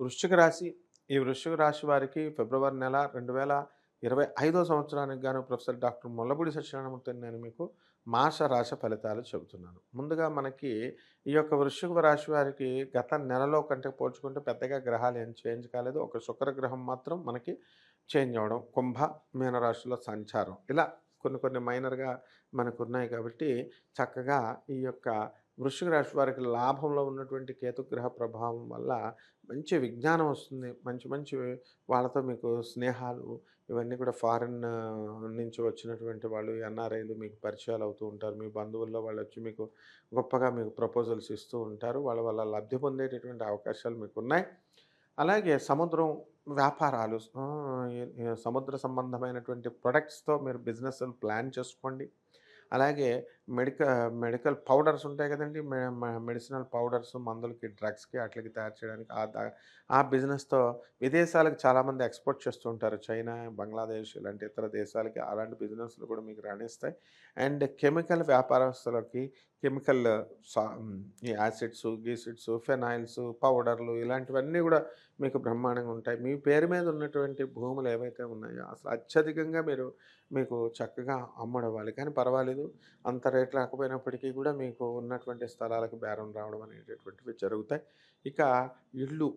వృశ్చిక రాశి. ఈ వృశ్చిక రాశి వారికి ఫిబ్రవరి నెల 2025 సంవత్సరానికి గాను ప్రొఫెసర్ డాక్టర్ ముల్లపూడి సత్యనారాయణమూర్తిని నేను మీకు మాస రాశి ఫలితాలు చెబుతున్నాను. ముందుగా మనకి ఈ యొక్క వృశ్చిక రాశి వారికి గత నెలలో కంటే పోల్చుకుంటే పెద్దగా గ్రహాలు ఏం చేంజ్ కాలేదు. ఒక శుక్రగ్రహం మాత్రం మనకి చేంజ్ అవ్వడం, కుంభ, మీన రాశిలో సంచారం ఇలా కొన్ని కొన్ని మైనర్‌గా మనకున్నాయి కాబట్టి చక్కగా ఈ యొక్క వృశ్చిక రాశి వారికి లాభంలో ఉన్నటువంటి కేతుగ్రహ ప్రభావం వల్ల మంచి విజ్ఞానం వస్తుంది. మంచి మంచి వాళ్ళతో మీకు స్నేహాలు ఇవన్నీ కూడా ఫారిన్ నుంచి వచ్చినటువంటి వాళ్ళు ఎన్ఆర్ఐలు మీకు పరిచయాలు అవుతూ ఉంటారు. మీ బంధువుల్లో వాళ్ళొచ్చి మీకు గొప్పగా మీకు ప్రపోజల్స్ ఇస్తూ ఉంటారు. వాళ్ళ వల్ల లబ్ధి పొందేటటువంటి అవకాశాలు మీకున్నాయి. అలాగే సముద్రం వ్యాపారాలు సముద్ర సంబంధమైనటువంటి ప్రొడక్ట్స్‌తో మీరు బిజినెస్‌లు ప్లాన్ చేసుకోండి. అలాగే మెడికల్ పౌడర్స్ ఉంటాయి కదండీ! మెడిసినల్ పౌడర్స్ మందులకి, డ్రగ్స్‌కి ఆట్లికి తయారు చేయడానికి ఆ బిజినెస్‌తో విదేశాలకు చాలామంది ఎక్స్‌పోర్ట్ చేస్తూ ఉంటారు. చైనా, బంగ్లాదేశ్ ఇలాంటి ఇతర దేశాలకి అలాంటి బిజినెస్‌లు కూడా మీకు రాణిస్తాయి. అండ్ కెమికల్ వ్యాపారస్తులకి కెమికల్ ఈ యాసిడ్స్, గీసిడ్స్, ఫెనాయిల్స్, పౌడర్‌లు ఇలాంటివన్నీ గూడా మీకు బ్రహ్మాండంగా ఉంటాయి. మీ పేరు మీద ఉన్నటువంటి భూములు ఏవైతే ఉన్నాయో అసలు అత్యధికంగా మీకు చక్కగా అమ్ముడవ్వాలి. కానీ పర్వాలేదు. అంత రేట్ రాకపోయినప్పటికీ కూడా మీకు ఉన్నటువంటి స్థలాలకు బేరం రావడం అనేటటువంటివి జరుగుతాయి. ఇక ఇళ్ళు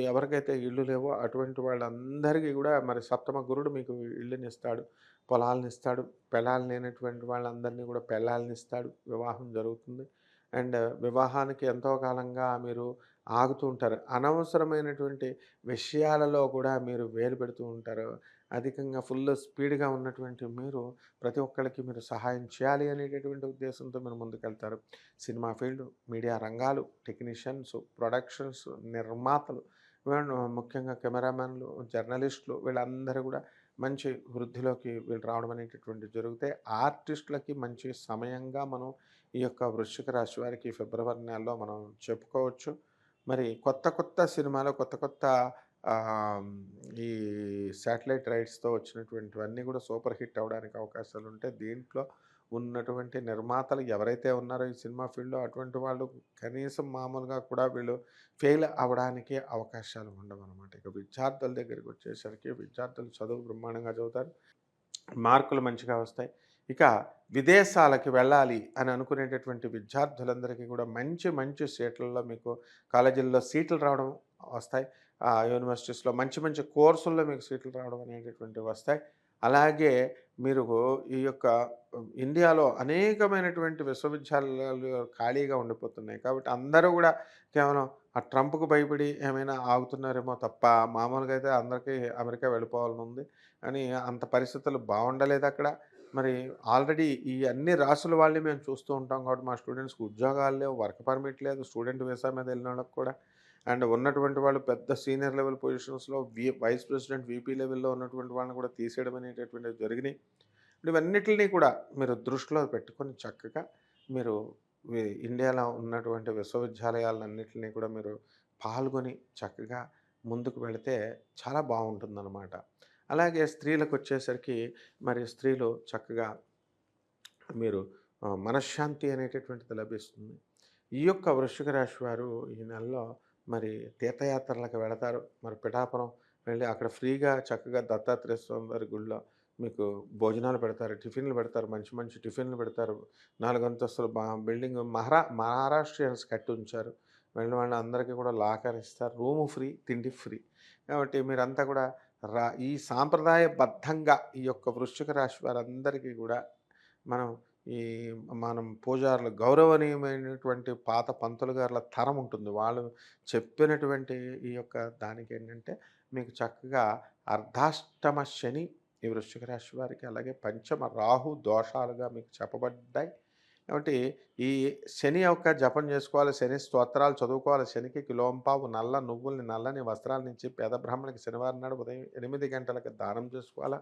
ఎవరికైతే ఇళ్ళు లేవో అటువంటి వాళ్ళందరికీ గూడా మరి సప్తమ గురుడు మీకు ఇళ్ళనిస్తాడు, పొలాలనిస్తాడు. పెళ్ళాలు లేనటువంటి వాళ్ళందరినీ కూడా పెళ్ళాలనిస్తాడు. వివాహం జరుగుతుంది. అండ్ వివాహానికి ఎంతో కాలంగా మీరు ఆగుతూ ఉంటారు. అనవసరమైనటువంటి విషయాలలో కూడా మీరు వేలు పెడుతూ ఉంటారు. అధికంగా ఫుల్ స్పీడ్‌గా ఉన్నటువంటి మీరు ప్రతి ఒక్కళ్ళకి మీరు సహాయం చేయాలి అనేటటువంటి ఉద్దేశంతో మీరు ముందుకెళ్తారు. సినిమా ఫీల్డ్, మీడియా రంగాలు, టెక్నీషియన్స్, ప్రొడక్షన్స్, నిర్మాతలు, ముఖ్యంగా కెమెరామెన్‌లు, జర్నలిస్టులు వీళ్ళందరూ గూడా మంచి వృద్ధిలోకి వీళ్ళు రావడం అనేటటువంటివి జరుగుతాయి. ఆర్టిస్టులకి మంచి సమయంగా మనం ఈ యొక్క వృశ్చిక రాశి వారికి ఫిబ్రవరి నెలలో మనం చెప్పుకోవచ్చు. మరి కొత్త కొత్త సినిమాలు, కొత్త కొత్త ఆహ్, ఈ శాటిలైట్ రైట్స్‌తో వచ్చినటువంటివన్నీ కూడా సూపర్ హిట్ అవ్వడానికి అవకాశాలుంటాయి. దీంట్లో ఉన్నటువంటి నిర్మాతలు ఎవరైతే ఉన్నారో ఈ సినిమా ఫీల్డ్‌లో అటువంటి వాళ్ళు కనీసం మామూలుగా కూడా వీళ్ళు ఫెయిల్ అవ్వడానికి అవకాశాలు ఉండవనమాట. ఇక విద్యార్థుల దగ్గరికొచ్చేసరికి విద్యార్థులు చదువు బ్రహ్మాండంగా చదువుతారు. మార్కులు మంచిగా వస్తాయి. ఇక విదేశాలకి వెళ్ళాలి అని అనుకునేటటువంటి విద్యార్థులందరికీ కూడా మంచి మంచి సీట్లలో మీకు కాలేజీల్లో సీట్లు రావడం వస్తాయి. యూనివర్సిటీస్‌లో మంచి మంచి కోర్సుల్లో మీకు సీట్లు రావడం అనేటటువంటివి వస్తాయి. అలాగే మీరు ఈ యొక్క ఇండియాలో అనేకమైనటువంటి విశ్వవిద్యాలయాలు ఖాళీగా ఉండిపోతున్నాయి. కాబట్టి అందరూ గూడా కేవలం ఆ ట్రంప్‌కు భయపడి ఏమైనా ఆగుతున్నారేమో తప్ప మామూలుగా అయితే అందరికీ అమెరికా వెళ్ళిపోవాలనుంది. అని అంత పరిస్థితులు బావుండలేదక్కడ. మరి ఆల్రెడీ ఈ అన్ని రాసుల వాళ్ళని మేము చూస్తూ ఉంటాం కాబట్టి మా స్టూడెంట్స్‌కి ఉద్యోగాలు లేవు, వర్క్ పర్మిట్ లేదు, స్టూడెంట్ వీసా మీద ఎళ్ళినోళ్ళకి కూడా. అండ్ ఉన్నటువంటి వాళ్ళు పెద్ద సీనియర్ లెవెల్ పొజిషన్స్‌లో వైస్ ప్రెసిడెంట్, వీపీ లెవెల్‌లో ఉన్నటువంటి వాళ్ళని కూడా తీసేయడం అనేటటువంటివి జరిగినాయి. ఇవన్నిటిని కూడా మీరు దృష్టిలో పెట్టుకొని చక్కగా మీరు ఇండియాలో ఉన్నటువంటి విశ్వవిద్యాలయాలన్నిటిని కూడా మీరు పాల్గొని చక్కగా ముందుకు వెళితే చాలా బావుంటుందనమాట. అలాగే స్త్రీలకొచ్చేసరికి మరి స్త్రీలు చక్కగా మీరు మనశ్శాంతి అనేటటువంటిది లభిస్తుంది. ఈ యొక్క వృశ్చిక రాశి వారు ఈ నెలలో మరి తీర్థయాత్రలకు వెళతారు. మరి పిఠాపురం వెళ్ళి అక్కడ ఫ్రీగా చక్కగా దత్తాత్రేయ స్వామి వారి గుడిలో మీకు భోజనాలు పెడతారు, టిఫిన్‌లు పెడతారు, మంచి మంచి టిఫిన్‌లు పెడతారు. 4 అంతస్తుల బిల్డింగ్ మహారాష్ట్రియన్స్ కట్టుంచారు. వెళ్ళిన వాళ్ళందరికీ కూడా లాకర్ ఇస్తారు. రూము ఫ్రీ, తిండి ఫ్రీ. కాబట్టి మీరంతా కూడా ఈ సాంప్రదాయబద్ధంగా ఈ యొక్క వృశ్చిక రాశి వారందరికీ కూడా మనం ఈ మనం పూజారులు గౌరవనీయమైనటువంటి పాత పంతులు గారుల తరం ఉంటుంది. వాళ్ళు చెప్పినటువంటి ఈ యొక్క దానికేంటంటే మీకు చక్కగా అర్ధాష్టమ శని ఈ వృశ్చిక రాశి వారికి, అలాగే పంచమ రాహు దోషాలుగా మీకు చెప్పబడ్డాయి. కాబట్టి ఈ శని యొక్క జపం చేసుకోవాలి, శని స్తోత్రాలు చదువుకోవాలి. శనికి కిలోంపావు నల్ల నువ్వుల్ని, నల్లని వస్త్రాలనిచ్చి పేద బ్రాహ్మణునికి శనివారం నాడు ఉదయం 8 గంటలకు దానం చేసుకోవాలా.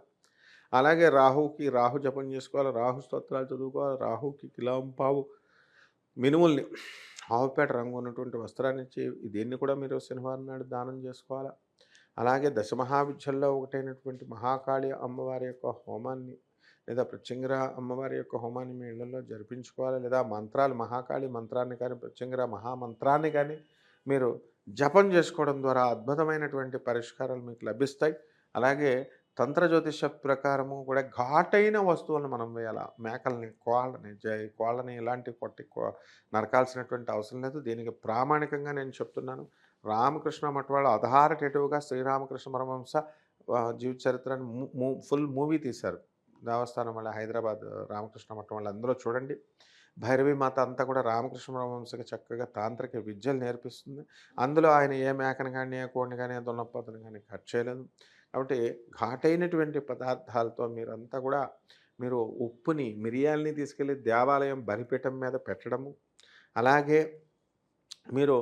అలాగే రాహుకి రాహు జపం చేసుకోవాలి, రాహు స్తోత్రాలు చదువుకోవాలి. రాహుకి కిలోంపావు మినుముల్ని ఆవుపేట రంగు ఉన్నటువంటి వస్త్రాన్నిచ్చి దీన్ని కూడా మీరు శనివారం నాడు దానం చేసుకోవాలా. అలాగే దశమహావిద్యల్లో ఒకటైనటువంటి మహాకాళి అమ్మవారి యొక్క హోమాన్ని లేదా ప్రత్యంగిర అమ్మవారి యొక్క హోమాన్ని మీ ఇళ్లలో జరిపించుకోవాలి. లేదా మంత్రాలు మహాకాళి మంత్రాన్ని కానీ, ప్రత్యంగిర మహామంత్రాన్ని కానీ మీరు జపం చేసుకోవడం ద్వారా అద్భుతమైనటువంటి పరిష్కారాలు మీకు లభిస్తాయి. అలాగే తంత్ర జ్యోతిష ప్రకారము కూడా ఘాటైన వస్తువులను మనం వేయాల. మేకల్ని, కోళ్ళని ఇలాంటివి కొట్టి నరకాల్సినటువంటి అవసరం లేదు. దీనికి ప్రామాణికంగా నేను చెప్తున్నాను. రామకృష్ణ మఠ్ వాళ్ళు అథారిటేటివ్‌గా శ్రీరామకృష్ణ పరమహంస జీవిత చరిత్రని ఫుల్ మూవీ తీశారు. దేవస్థానం వాళ్ళ హైదరాబాద్ రామకృష్ణ మఠం వాళ్ళు అందులో చూడండి. భైరవి మాత అంతా కూడా రామకృష్ణ పరమహంసకి చక్కగా తాంత్రిక విద్యలు నేర్పిస్తుంది. అందులో ఆయన ఏ మేకను గాని, ఏ కోడిని గాని, ఏ దున్నపోతుని గాని కట్ చేయలేదు. కాబట్టి ఘాటైనటువంటి పదార్థాలతో మీరంతా కూడా మీరు ఉప్పుని, మిరియాలని తీసుకెళ్ళి దేవాలయం బలిపీఠం మీద పెట్టడము. అలాగే మీరు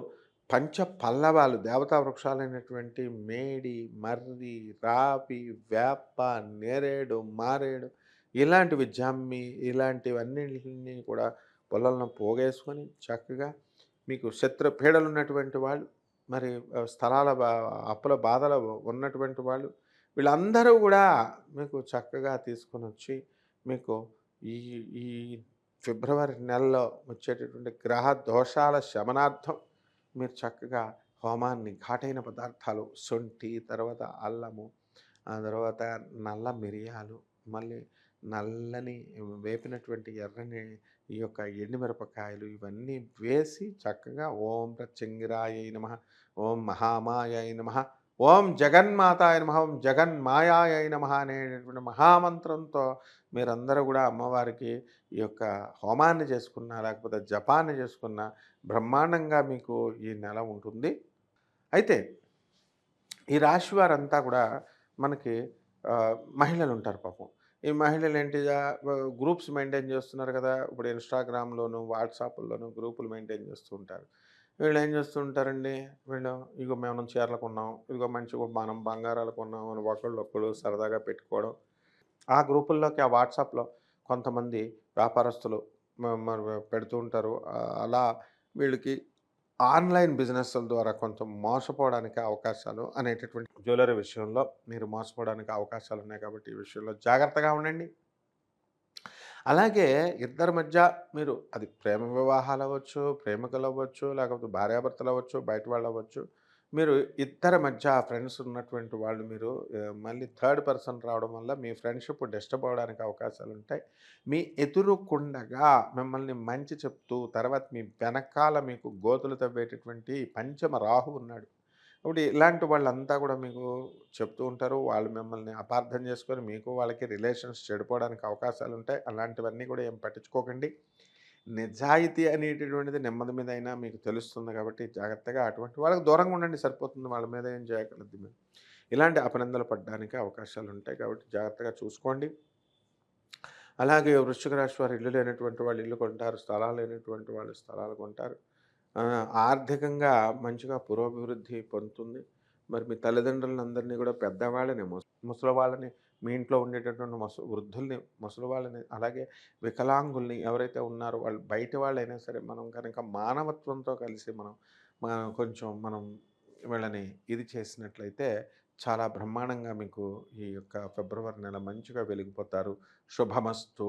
పంచ పల్లవాలు దేవతా వృక్షాలైనటువంటి మేడి, మర్రి, రావి, వేప, నేరేడు, మారేడు ఇలాంటివి జమ్మి ఇలాంటివన్నిటిని కూడా పొలాలను పోగేసుకొని చక్కగా మీకు శత్రు పీడలు ఉన్నటువంటి వాళ్ళు మరి స్థలాల అప్పుల బాధలు ఉన్నటువంటి వాళ్ళు వీళ్ళందరూ కూడా మీకు చక్కగా తీసుకొని వచ్చి మీకు ఈ ఈ ఫిబ్రవరి నెలలో వచ్చేటటువంటి గ్రహ దోషాల శమనార్థం మీరు చక్కగా హోమాన్ని ఘాటైన పదార్థాలు శొంఠి, తర్వాత అల్లము, ఆ తర్వాత నల్ల మిరియాలు, మళ్ళీ నల్లని వేపినటువంటి ఎర్రని ఈ యొక్క ఎండుమిరపకాయలు ఇవన్నీ వేసి చక్కగా ఓం ప్రత్యంగిరాయై నమః, ఓం మహామాయై నమః, ఓం జగన్మాతాయ నమః, ఓం జగన్మాయాయై నమః అనేటటువంటి మహామంత్రంతో మీరందరూ కూడా అమ్మవారికి ఈ యొక్క హోమాన్ని చేసుకున్నా లేకపోతే జపాన్ని చేసుకున్నా బ్రహ్మాండంగా మీకు ఈ నెల ఉంటుంది. అయితే ఈ రాశి వారంతా కూడా మనకి మహిళలు ఉంటారు పాపం. ఈ మహిళలు ఏంటి గ్రూప్స్ మెయింటైన్ చేస్తున్నారు కదా! ఇప్పుడు ఇన్‌స్టాగ్రామ్‌లోను, వాట్సాప్‌ల్లోను గ్రూపులు మెయింటైన్ చేస్తూ ఉంటారు. వీళ్ళు ఏం చేస్తూ ఉంటారండి, వీళ్ళు ఇగో మనం చీరలు కొన్నాం, ఇదిగో మంచిగా మనం బంగారాలు కొన్నాం అని ఒకళ్ళొకళ్ళు సరదాగా పెట్టుకోవడం. ఆ గ్రూపుల్లోకి ఆ వాట్సాప్‌లో కొంతమంది వ్యాపారస్తులు మరి పెడుతూ ఉంటారు. అలా వీళ్ళకి ఆన్‌లైన్ బిజినెస్‌ల ద్వారా కొంచెం మోసపోవడానికి అవకాశాలు అనేటటువంటి జ్యువెల్లరీ విషయంలో మీరు మోసపోవడానికి అవకాశాలున్నాయి కాబట్టి ఈ విషయంలో జాగ్రత్తగా ఉండండి. అలాగే ఇద్దరి మధ్య మీరు అది ప్రేమ వివాహాలవ్వచ్చు, ప్రేమికులవ్వచ్చు, లేకపోతే భార్యాభర్తలవ్వచ్చు, బయట వాళ్ళవ్వచ్చు. మీరు ఇద్దరి మధ్య ఫ్రెండ్స్ ఉన్నటువంటి వాళ్ళు మీరు మళ్ళీ థర్డ్ పర్సన్ రావడం వల్ల మీ ఫ్రెండ్‌షిప్ డిస్టర్బ్ అవ్వడానికి అవకాశాలుంటాయి. మీ ఎదురుకుండగా మిమ్మల్ని మంచి చెప్తూ తర్వాత మీ వెనకాల మీకు గోతులు తవ్వేటటువంటి పంచమ రాహు ఉన్నాడు. కాబట్టి ఇలాంటి వాళ్ళంతా కూడా మీకు చెప్తూ ఉంటారు. వాళ్ళు మిమ్మల్ని అపార్థం చేసుకొని మీకు వాళ్ళకి రిలేషన్స్ చెడిపోవడానికి అవకాశాలుంటాయి. అలాంటివన్నీ కూడా ఏం పట్టించుకోకండి. నిజాయితీ అనేటటువంటిది నెమ్మది మీద అయినా మీకు తెలుస్తుంది కాబట్టి జాగ్రత్తగా అటువంటి వాళ్ళకి దూరంగా ఉండండి సరిపోతుంది. వాళ్ళ మీద ఏం చేయగలదు మీరు. ఇలాంటి అపనిందలు పడడానికి అవకాశాలుంటాయి కాబట్టి జాగ్రత్తగా చూసుకోండి. అలాగే వృశ్చిక రాశి వారు ఇల్లు లేనటువంటి వాళ్ళు ఇల్లు కొంటారు. స్థలాలు లేనటువంటి వాళ్ళు స్థలాలు కొంటారు. ఆర్థికంగా మంచిగా పురోభివృద్ధి పొందుతుంది. మరి మీ తల్లిదండ్రులందరినీ కూడా పెద్దవాళ్ళని, ముసలివాళ్ళని, మీ ఇంట్లో ఉండేటటువంటి వృద్ధుల్ని, ముసలివాళ్ళని, అలాగే వికలాంగుల్ని ఎవరైతే ఉన్నారో వాళ్ళు బయట వాళ్ళైనా సరే మనం కనుక మానవత్వంతో కలిసి మనం వీళ్ళని ఇది చేసినట్లయితే చాలా బ్రహ్మాండంగా మీకు ఈ యొక్క ఫిబ్రవరి నెల మంచిగా వెలిగిపోతారు. శుభమస్తు.